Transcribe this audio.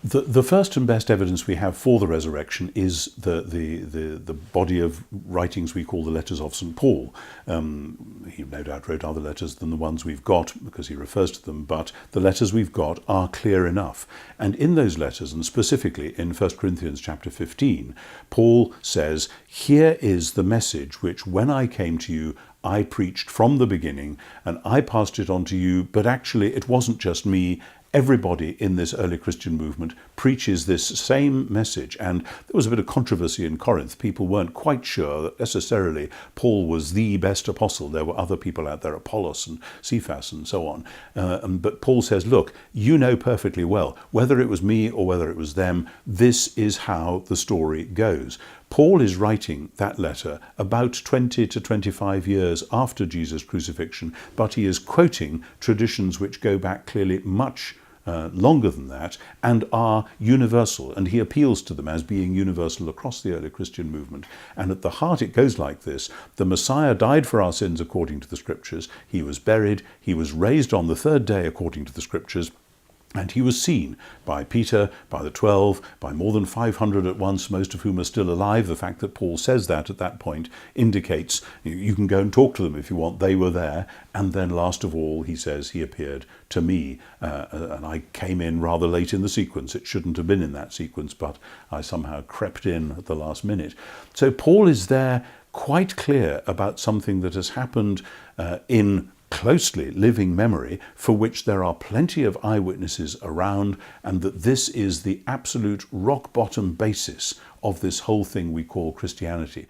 The first and best evidence we have for the resurrection is the body of writings we call the letters of St. Paul. He no doubt wrote other letters than the ones we've got because he refers to them, but the letters we've got are clear enough. And in those letters, and specifically in 1 Corinthians chapter 15, Paul says, "Here is the message which when I came to you, I preached from the beginning, and I passed it on to you, but actually it wasn't just me. Everybody in this early Christian movement preaches this same message." And there was a bit of controversy in Corinth. People weren't quite sure that necessarily Paul was the best apostle. There were other people out there, Apollos and Cephas and so on. But Paul says, look, you know perfectly well, whether it was me or whether it was them, this is how the story goes. Paul is writing that letter about 20 to 25 years after Jesus' crucifixion, but he is quoting traditions which go back clearly much longer than that and are universal, and he appeals to them as being universal across the early Christian movement. And at the heart it goes like this: the Messiah died for our sins according to the Scriptures, he was buried, he was raised on the third day according to the Scriptures, and he was seen by Peter, by the 12, by more than 500 at once, most of whom are still alive. The fact that Paul says that at that point indicates you can go and talk to them if you want. They were there. And then last of all, he says, he appeared to me. And I came in rather late in the sequence. It shouldn't have been in that sequence, but I somehow crept in at the last minute. So Paul is there quite clear about something that has happened in closely living memory, for which there are plenty of eyewitnesses around, and that this is the absolute rock bottom basis of this whole thing we call Christianity.